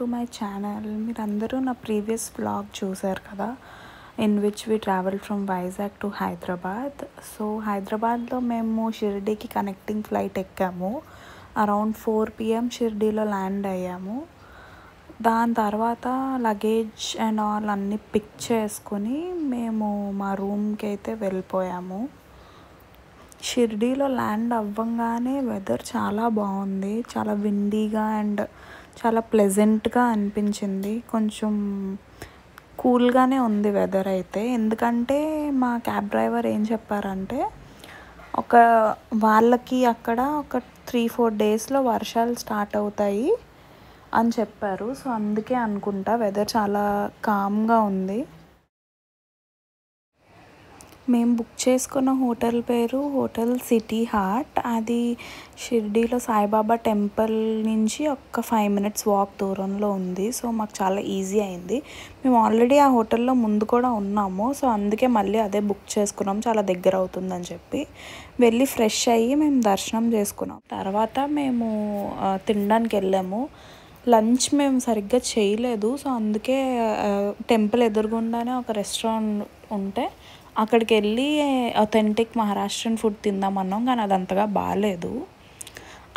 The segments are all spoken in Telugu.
To my channel. మీరందరూ నా ప్రీవియస్ వ్లాగ్ చూసారు కదా, in which we travel from Vizag to Hyderabad. So హైదరాబాద్లో మేము షిర్డీకి కనెక్టింగ్ ఫ్లైట్ ఎక్కాము. అరౌండ్ 4 PM షిర్డీలో ల్యాండ్ అయ్యాము. దాని తర్వాత లగేజ్ అండ్ ఆల్ అన్నీ పిక్ చేసుకొని మేము మా రూమ్కి అయితే వెళ్ళిపోయాము. షిర్డీలో ల్యాండ్ అవ్వగానే వెదర్ చాలా బాగుంది, చాలా విండీగా అండ్ చాలా ప్లెజెంట్గా అనిపించింది. కొంచెం కూల్గానే ఉంది వెదర్ అయితే. ఎందుకంటే మా క్యాబ్ డ్రైవర్ ఏం చెప్పారంటే వాళ్ళకి అక్కడ ఒక 3-4 డేస్లో వర్షాలు స్టార్ట్ అవుతాయి అని చెప్పారు. సో అందుకే అనుకుంటా వెదర్ చాలా కామ్గా ఉంది. మేము బుక్ చేసుకున్న హోటల్ పేరు హోటల్ సిటీ హార్ట్. అది షిర్డీలో సాయిబాబా టెంపుల్ నుంచి ఒక 5 minutes వాక్ దూరంలో ఉంది. సో మాకు చాలా ఈజీ అయింది. మేము ఆల్రెడీ ఆ హోటల్లో ముందు కూడా ఉన్నాము. సో అందుకే మళ్ళీ అదే బుక్ చేసుకున్నాం, చాలా దగ్గర అవుతుందని చెప్పి. వెళ్ళి ఫ్రెష్ అయ్యి మేము దర్శనం చేసుకున్నాం. తర్వాత మేము తినడానికి వెళ్ళాము. లంచ్ మేము సరిగ్గా చేయలేదు. సో అందుకే టెంపుల్ ఎదురుగుండానే ఒక రెస్టారెంట్ ఉంటే అక్కడికి వెళ్ళి అథెంటిక్ మహారాష్ట్రన్ ఫుడ్ తిందామన్నాం, కానీ అది అంతగా బాగాలేదు.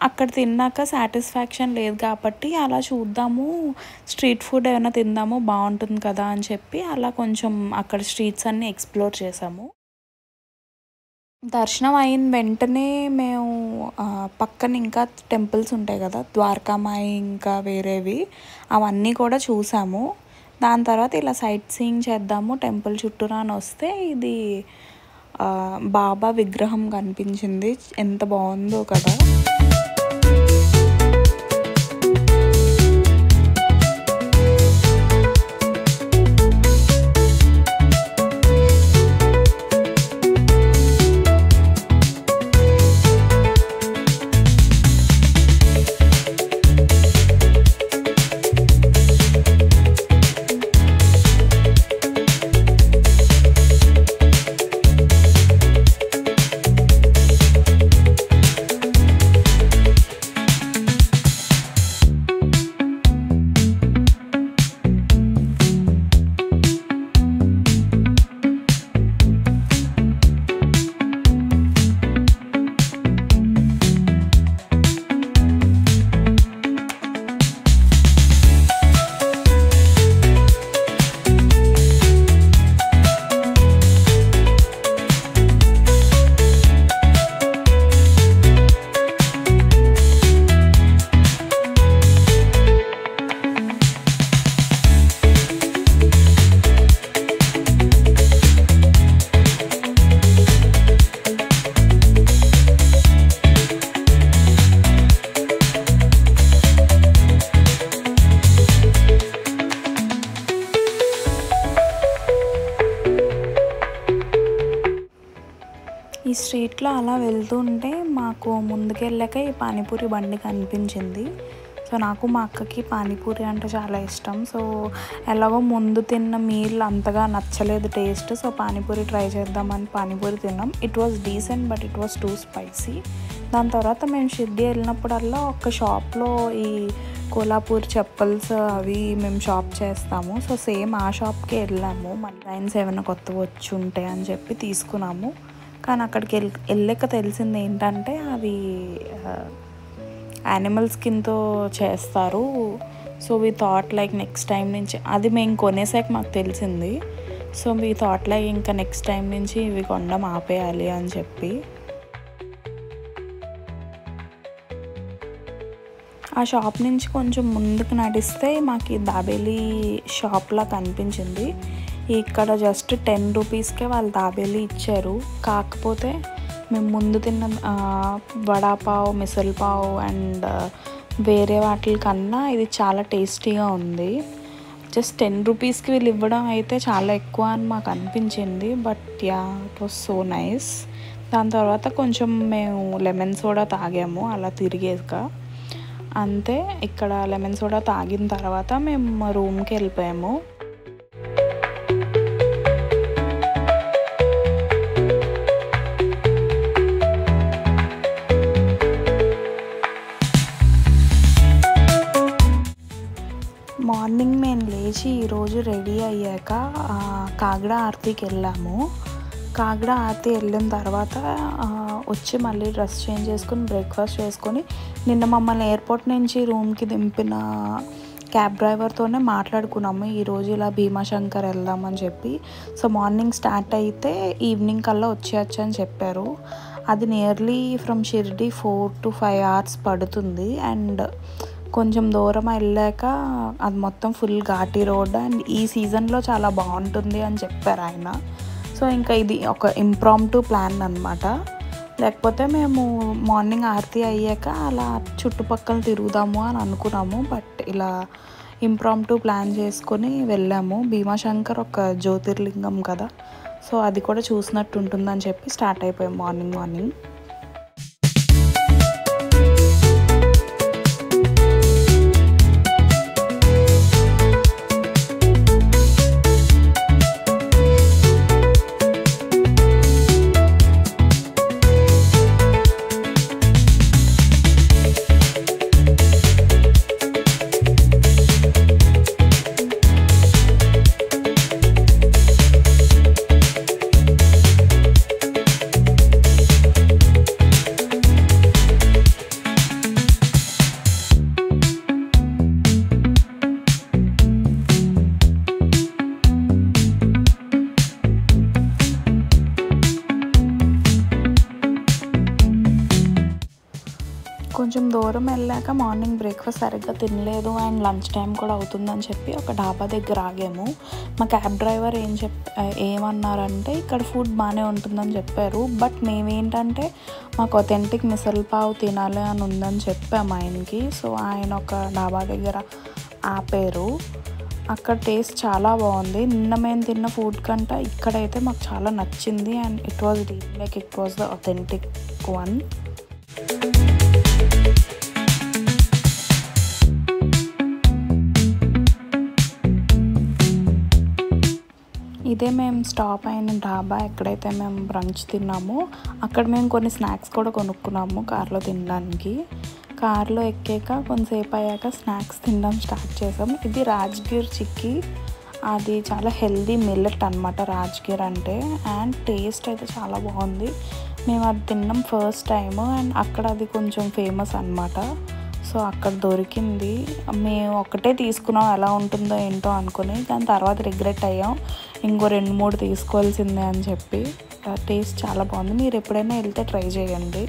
అక్కడ తిన్నాక సాటిస్ఫాక్షన్ లేదు కాబట్టి అలా చూద్దాము, స్ట్రీట్ ఫుడ్ ఏమైనా తిందాము బాగుంటుంది కదా అని చెప్పి అలా కొంచెం అక్కడ స్ట్రీట్స్ అన్నీ ఎక్స్ప్లోర్ చేసాము. దర్శనం అయిన వెంటనే మేము పక్కన ఇంకా టెంపుల్స్ ఉంటాయి కదా, ద్వారకామాయి ఇంకా వేరేవి, అవన్నీ కూడా చూసాము. దాని తర్వాత ఇలా సైట్ సీయింగ్ చేద్దాము టెంపుల్ చుట్టూరా అని వస్తే ఇది బాబా విగ్రహం కనిపించింది. ఎంత బాగుందో కదా. ఈ స్ట్రీట్లో అలా వెళ్తుంటే మాకు ముందుకెళ్ళాక ఈ పానీపూరి బండి కనిపించింది. సో నాకు మా అక్కకి పానీపూరి అంటే చాలా ఇష్టం. సో ఎలాగో ముందు తిన్న మీల్ అంతగా నచ్చలేదు టేస్ట్. సో పానీపూరి ట్రై చేద్దామని పానీపూరి తిన్నాం. It was decent but it was two spicy. దాని తర్వాత మేము షిర్డీ వెళ్ళినప్పుడల్లా ఒక షాప్లో ఈ కోల్హాపూర్ చెప్పల్స్ అవి మేము షాప్ చేస్తాము. సో సేమ్ ఆ షాప్కే వెళ్ళాము. మన డిజైన్స్ ఏమైనా కొత్తవి వచ్చి ఉంటాయి అని చెప్పి తీసుకున్నాము. కానీ అక్కడికి వెళ్ళాక తెలిసింది ఏంటంటే అవి యానిమల్ స్కిన్తో చేస్తారు. So we thought like next time నుంచి, అది మేము కొనేసాక మాకు తెలిసింది. సో వీ థాట్ లైక్ ఇంకా నెక్స్ట్ టైం నుంచి ఇవి కొనడం ఆపేయాలి అని చెప్పి. ఆ షాప్ నుంచి కొంచెం ముందుకు నడిస్తే మాకు దాబేలి షాప్లా కనిపించింది. ఇక్కడ జస్ట్ 10 రూపీస్కే వాళ్ళు దాబేలి ఇచ్చారు. కాకపోతే మేము ముందు తిన్న వడాపావ్, మిసల్ పావ్ అండ్ వేరే వాటి కన్నా ఇది చాలా టేస్టీగా ఉంది. జస్ట్ 10 రూపీస్కి వీళ్ళు ఇవ్వడం అయితే చాలా ఎక్కువ అని మాకు అనిపించింది. But yeah, it was so nice. దాని తర్వాత కొంచెం మేము లెమన్ సోడా తాగాము అలా తిరిగేక. అంతే, ఇక్కడ లెమన్ సోడా తాగిన తర్వాత మేము రూమ్కి వెళ్ళిపోయాము. కాగడా ఆరతికి వెళ్ళాము. కాగడా ఆరతి వెళ్ళిన తర్వాత వచ్చి మళ్ళీ డ్రెస్ చేంజ్ చేసుకుని బ్రేక్ఫాస్ట్ చేసుకొని నిన్న మమ్మల్ని ఎయిర్పోర్ట్ నుంచి రూమ్కి దింపిన క్యాబ్ డ్రైవర్తోనే మాట్లాడుకున్నాము, ఈరోజు ఇలా భీమాశంకర్ వెళ్దామని చెప్పి. సో మార్నింగ్ స్టార్ట్ అయితే ఈవినింగ్ కల్లా వచ్చేయచ్చు అని చెప్పారు. అది nearly from Shirdi 4 to 5 hours పడుతుంది. అండ్ కొంచెం దూరం వెళ్ళాక అది మొత్తం ఫుల్ ఘాటీ రోడ్ అండ్ ఈ సీజన్లో చాలా బాగుంటుంది అని చెప్పారు ఆయన. సో ఇంకా ఇది ఒక ఇంప్రాంప్టు ప్లాన్ అనమాట. లేకపోతే మేము మార్నింగ్ ఆరతి అయ్యాక అలా చుట్టుపక్కల తిరుగుదాము అని అనుకున్నాము. బట్ ఇలా ఇంప్రాంప్టు ప్లాన్ చేసుకొని వెళ్ళాము. భీమాశంకర్ ఒక జ్యోతిర్లింగం కదా, సో అది కూడా చూసినట్టు ఉంటుందని చెప్పి స్టార్ట్ అయిపోయాం మార్నింగ్. కొంచెం దూరం వెళ్ళాక మార్నింగ్ బ్రేక్ఫాస్ట్ సరిగ్గా తినలేదు అండ్ లంచ్ టైం కూడా అవుతుందని చెప్పి ఒక డాబా దగ్గర ఆగాము. మా క్యాబ్ డ్రైవర్ ఏమన్నారంటే ఇక్కడ ఫుడ్ బాగానే ఉంటుందని చెప్పారు. బట్ మేమేంటంటే మాకు ఒథెంటిక్ మిసల్ పావ్ తినాలి అని ఉందని చెప్పాము ఆయనకి. సో ఆయన ఒక డాబా దగ్గర ఆపారు. అక్కడ టేస్ట్ చాలా బాగుంది. నిన్న మేము తిన్న ఫుడ్ కంటే ఇక్కడైతే మాకు చాలా నచ్చింది and it was the authentic one. ఇదే మేము స్టాప్ అయిన డాబా ఎక్కడైతే మేము బ్రంచ్ తిన్నామో అక్కడ మేము కొన్ని స్నాక్స్ కూడా కొనుక్కున్నాము కార్లో తినడానికి. కార్లో ఎక్కాక కొంతసేపు అయ్యాక స్నాక్స్ తినడం స్టార్ట్ చేసాం. ఇది రాజ్గిర్ చిక్కీ, అది చాలా హెల్దీ మిల్లెట్ అనమాట రాజ్గిర్ అంటే. అండ్ టేస్ట్ అయితే చాలా బాగుంది. మేము అది తిన్నాం ఫస్ట్ టైం అండ్ అక్కడ అది కొంచెం ఫేమస్ అనమాట. సో అక్కడ దొరికింది. మేము ఒకటే తీసుకున్నాం, ఎలా ఉంటుందో ఏంటో అనుకుని. దాని తర్వాత రిగ్రెట్ అయ్యాం, ఇంకో 2-3 తీసుకోవాల్సిందే అని చెప్పి. టేస్ట్ చాలా బాగుంది. మీరు ఎప్పుడైనా వెళ్తే ట్రై చేయండి.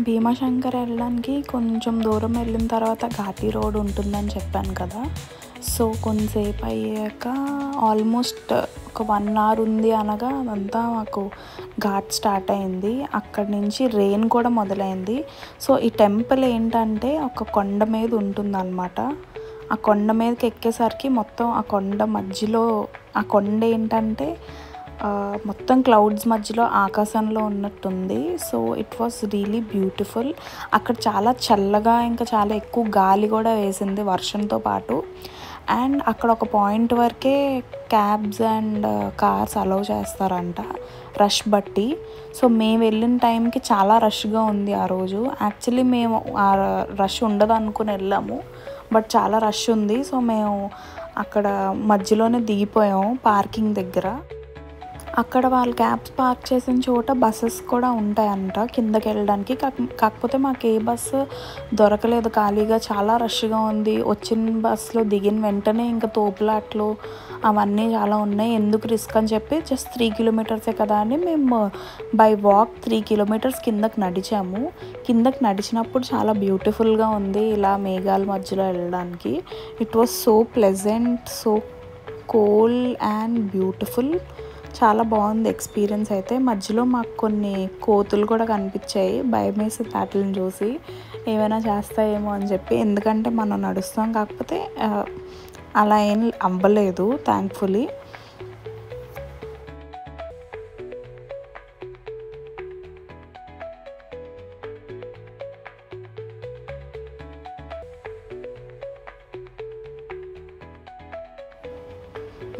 భీమాశంకర్ వెళ్ళడానికి కొంచెం దూరం వెళ్ళిన తర్వాత ఘాటీ రోడ్ ఉంటుందని చెప్పాను కదా. సో కొంతసేపు అయ్యాక ఆల్మోస్ట్ ఒక 1 hour ఉంది అనగా అదంతా మాకు ఘాట్ స్టార్ట్ అయింది. అక్కడి నుంచి రెయిన్ కూడా మొదలైంది. సో ఈ టెంపుల్ ఏంటంటే ఒక కొండ మీద ఉంటుందన్నమాట. ఆ కొండ మీదకి ఎక్కేసరికి మొత్తం ఆ కొండ మధ్యలో, ఆ కొండ ఏంటంటే మొత్తం క్లౌడ్స్ మధ్యలో ఆకాశంలో ఉన్నట్టుంది. So it was really beautiful. అక్కడ చాలా చల్లగా ఇంకా చాలా ఎక్కువ గాలి కూడా వేసింది వర్షంతో పాటు. అండ్ అక్కడ ఒక పాయింట్ వరకే క్యాబ్స్ అండ్ కార్స్ అలౌ చేస్తారంట రష్ బట్టి. సో మేము వెళ్ళిన టైంకి చాలా రష్గా ఉంది ఆ రోజు. యాక్చువల్లీ మేము ఆ రష్ ఉండదు అనుకుని వెళ్ళాము, బట్ చాలా రష్ ఉంది. సో మేము అక్కడ మధ్యలోనే దిగిపోయాం పార్కింగ్ దగ్గర. అక్కడ వాళ్ళు క్యాబ్స్ పార్క్ చేసిన చోట బస్సెస్ కూడా ఉంటాయంట కిందకి వెళ్ళడానికి. కాకపోతే మాకు ఏ బస్సు దొరకలేదు, ఖాళీగా చాలా రష్గా ఉంది. వచ్చిన బస్సులో దిగిన వెంటనే ఇంకా తోపులాట్లు అవన్నీ చాలా ఉన్నాయి, ఎందుకు రిస్క్ అని చెప్పి జస్ట్ 3 కిలోమీటర్సే కదా అని మేము బై వాక్ 3 కిలోమీటర్స్ కిందకి నడిచాము. కిందకి నడిచినప్పుడు చాలా బ్యూటిఫుల్గా ఉంది ఇలా మేఘాల మధ్యలో వెళ్ళడానికి. It was so pleasant, so cool and beautiful. చాలా బాగుంది ఎక్స్పీరియన్స్ అయితే. మధ్యలో మాకు కొన్ని కోతులు కూడా కనిపించాయి, భయం వేసి వాటిని చూసి ఏమైనా చేస్తాయేమో అని చెప్పి. ఎందుకంటే మనం నడుస్తాం, కాకపోతే అలా ఏం అవ్వలేదు థ్యాంక్ఫుల్లీ.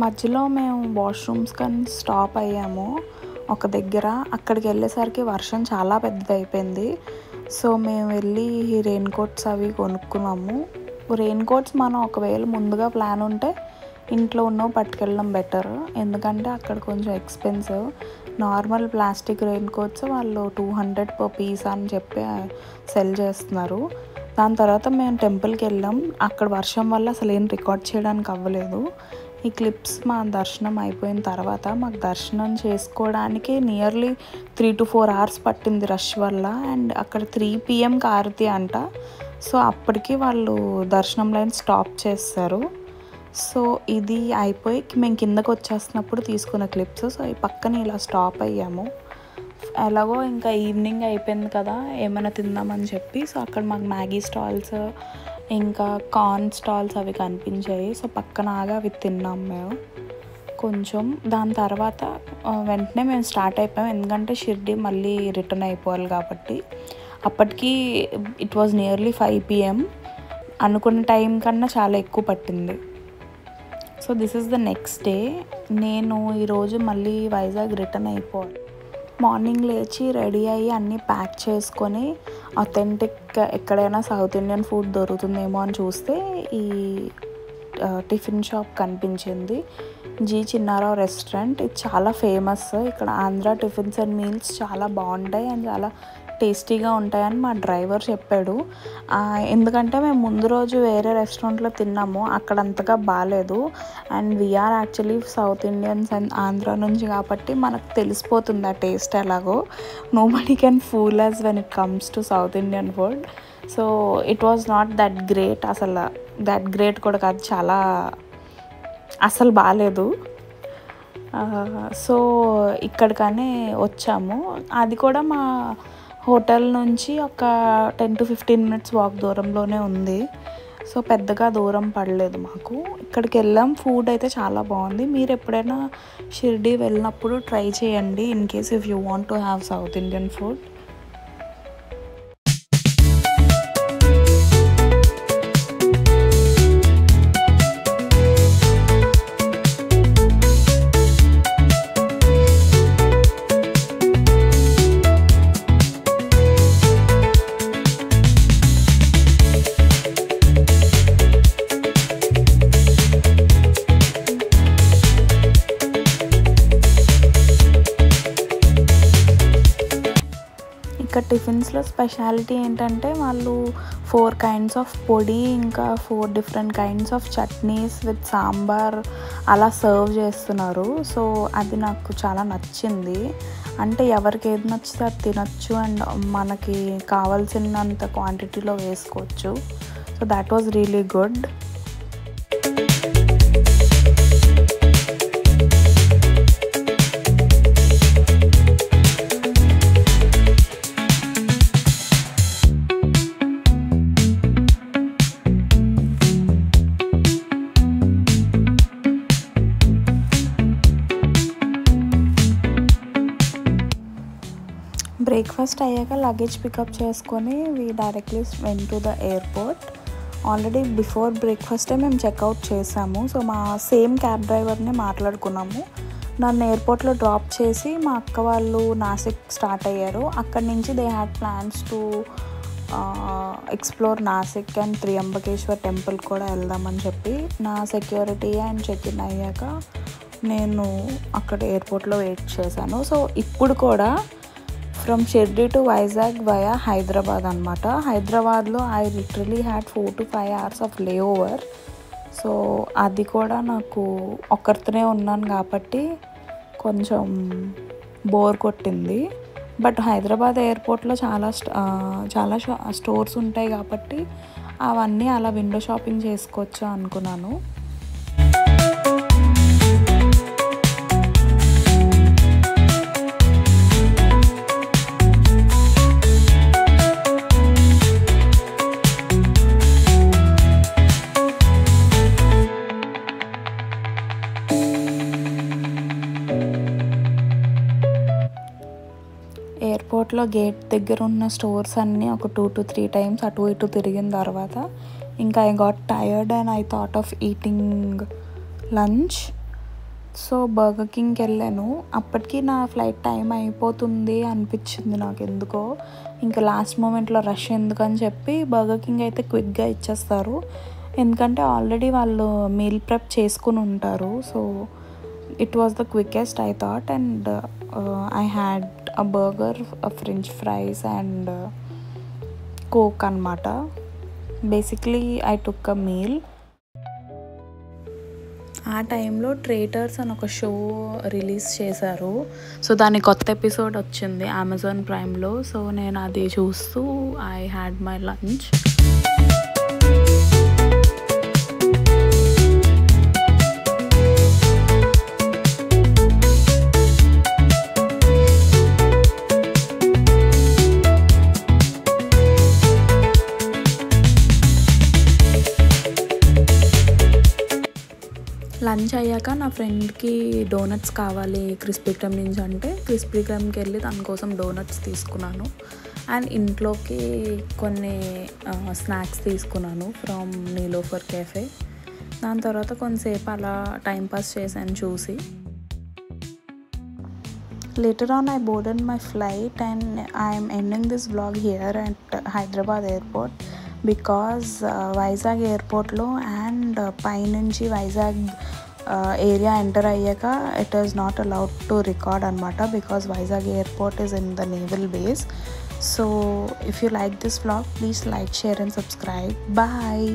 మధ్యలో మేము వాష్రూమ్స్ కానీ స్టాప్ అయ్యాము ఒక దగ్గర. అక్కడికి వెళ్ళేసరికి వర్షం చాలా పెద్దదైపోయింది. సో మేము వెళ్ళి రెయిన్ కోట్స్ అవి కొనుక్కున్నాము. రెయిన్ కోట్స్ మనం ఒకవేళ ముందుగా ప్లాన్ ఉంటే ఇంట్లో ఉన్నవి పట్టుకెళ్ళడం బెటర్, ఎందుకంటే అక్కడ కొంచెం expensive. Normal plastic rain coats వాళ్ళు 200 పర్ పీస్ అని చెప్పి సెల్ చేస్తున్నారు. దాని తర్వాత మేము టెంపుల్కి వెళ్ళాం. అక్కడ వర్షం వల్ల అసలు ఏం రికార్డ్ చేయడానికి అవ్వలేదు. ఈ క్లిప్స్ మా దర్శనం అయిపోయిన తర్వాత మాకు దర్శనం చేసుకోవడానికి నియర్లీ 3 to 4 hours పట్టింది రష్ వల్ల. అండ్ అక్కడ 3 PM ఆరతి అంట. సో అప్పటికి వాళ్ళు దర్శనం లైన్ స్టాప్ చేస్తారు. సో ఇది అయిపోయి మేము కిందకు వచ్చేస్తున్నప్పుడు తీసుకున్న క్లిప్స్. సో ఈ పక్కన ఇలా స్టాప్ అయ్యాము. ఎలాగో ఇంకా ఈవినింగ్ అయిపోయింది కదా, ఏమైనా తిందామని చెప్పి. సో అక్కడ మాకు మ్యాగీ స్టాల్స్ ఇంకా కార్న్ స్టాల్స్ అవి కనిపించాయి. సో పక్కన ఆగా అవి తిన్నాం మేము కొంచెం. దాని తర్వాత వెంటనే మేము స్టార్ట్ అయిపోయాం, ఎందుకంటే షిర్డీ మళ్ళీ రిటర్న్ అయిపోవాలి కాబట్టి. అప్పటికి ఇట్ వాజ్ నియర్లీ 5 PM. అనుకున్న టైం కన్నా చాలా ఎక్కువ పట్టింది. So this is the next day. నేను ఈరోజు మళ్ళీ వైజాగ్ రిటర్న్ అయిపోవాలి. మార్నింగ్ లేచి రెడీ అయ్యి అన్నీ ప్యాక్ చేసుకొని అథెంటిక్ ఎక్కడైనా సౌత్ ఇండియన్ ఫుడ్ దొరుకుతుందేమో అని చూస్తే ఈ టిఫిన్ షాప్ కనిపించింది, జీ చిన్నారావు రెస్టారెంట్. ఇది చాలా ఫేమస్. ఇక్కడ ఆంధ్ర టిఫిన్స్ అండ్ మీల్స్ చాలా బాగుంటాయి అండ్ చాలా టేస్టీగా ఉంటాయని మా డ్రైవర్ చెప్పాడు. ఎందుకంటే మేము ముందు రోజు వేరే రెస్టారెంట్లో తిన్నాము, అక్కడ అంతగా బాగాలేదు. And we are actually south Indians and Andhra నుంచి కాబట్టి మనకు తెలిసిపోతుంది ఆ టేస్ట్ ఎలాగో. Nobody can fool us when it comes to south Indian food. So it was not that great, అసలు దట్ గ్రేట్ కూడా కాదు, చాలా అసలు బాగాలేదు. సో ఇక్కడికనే వచ్చాము. అది కూడా మా హోటల్ నుంచి ఒక 10 to 15 minutes వాక్ దూరంలోనే ఉంది. సో పెద్దగా దూరం పడలేదు మాకు. ఇక్కడికి వెళ్ళాం. ఫుడ్ అయితే చాలా బాగుంది. మీరు ఎప్పుడైనా షిర్డీ వెళ్ళినప్పుడు ట్రై చేయండి, in case if you want to have south Indian food. ఇక్కడ టిఫిన్స్లో స్పెషాలిటీ ఏంటంటే వాళ్ళు 4 kinds ఆఫ్ పొడి, ఇంకా 4 different kinds of chutneys with sambar అలా సర్వ్ చేస్తున్నారు. సో అది నాకు చాలా నచ్చింది. అంటే ఎవరికి ఏది నచ్చితే అది తినచ్చు అండ్ మనకి కావాల్సినంత క్వాంటిటీలో వేసుకోవచ్చు. So that was really good. Breakfast అయ్యాక లగేజ్ పికప్ చేసుకొని we directly went to the airport. Already before బ్రేక్ఫాస్టే మేము చెక్అవుట్ చేసాము. సో మా సేమ్ క్యాబ్ డ్రైవర్ని మాట్లాడుకున్నాము. నన్ను ఎయిర్పోర్ట్లో డ్రాప్ చేసి మా అక్క వాళ్ళు నాసిక్ స్టార్ట్ అయ్యారు. అక్కడి నుంచి they had plans to explore Nashik and Trimbakeshwar temple కూడా వెళ్దామని చెప్పి నా సెక్యూరిటీ అండ్ చెక్ ఇన్ అయ్యాక నేను అక్కడ ఎయిర్పోర్ట్లో వెయిట్ చేశాను. సో ఇప్పుడు కూడా from Shirdi to Vizag via Hyderabad అనమాట. హైదరాబాద్లో I literally had 4 to 5 hours of లే ఓవర్. సో అది కూడా నాకు ఒక్కరితోనే ఉన్నాను కాబట్టి కొంచెం బోర్ కొట్టింది. బట్ హైదరాబాద్ ఎయిర్పోర్ట్లో చాలా స్టోర్స్ ఉంటాయి కాబట్టి అవన్నీ అలా విండో షాపింగ్ చేసుకోవచ్చు అనుకున్నాను. ఎయిర్పోర్ట్లో గేట్ దగ్గర ఉన్న స్టోర్స్ అన్నీ ఒక 2 to 3 times అటు ఇటు తిరిగిన తర్వాత ఇంకా I got tired and I thought of eating lunch. So burger కింగ్కి వెళ్ళాను. అప్పటికి నా ఫ్లైట్ టైం అయిపోతుంది అనిపించింది నాకు ఎందుకో. ఇంకా లాస్ట్ మూమెంట్లో రష్ ఎందుకని చెప్పి బర్గర్ కింగ్ అయితే క్విక్గా ఇచ్చేస్తారు, ఎందుకంటే ఆల్రెడీ వాళ్ళు మీల్ ప్రెప్ చేసుకుని ఉంటారు. So it was the quickest I thought, and I had a burger, a french fries and coke anamata. Basically I took a meal. ఆ టైంలో ట్రేటర్స్ అని ఒక షో రిలీజ్ చేశారు. సో దాని కొత్త ఎపిసోడ్ వచ్చింది అమెజాన్ ప్రైమ్లో. సో నేను అది చూస్తూ I had my lunch. Lunch అయ్యాక నా ఫ్రెండ్కి డోనట్స్ కావాలి క్రిస్పీ క్రమ్ నుంచి అంటే క్రిస్పీ క్రమ్కి వెళ్ళి దాని కోసం డోనట్స్ తీసుకున్నాను. అండ్ ఇంట్లోకి కొన్ని స్నాక్స్ తీసుకున్నాను ఫ్రమ్ నీలోఫర్ కేఫే. దాని తర్వాత కొంతసేపు అలా టైంపాస్ చేశాను చూసి. Later on I boarded my flight and I am ending this vlog here at Hyderabad airport because Vizag airport lo and పైనుంచి వైజాగ్ ఏరియా ఎంటర్ అయ్యాక it is not allowed to record anamata because Vizag airport is in the naval base. So if you like this vlog, please like, share and subscribe. Bye.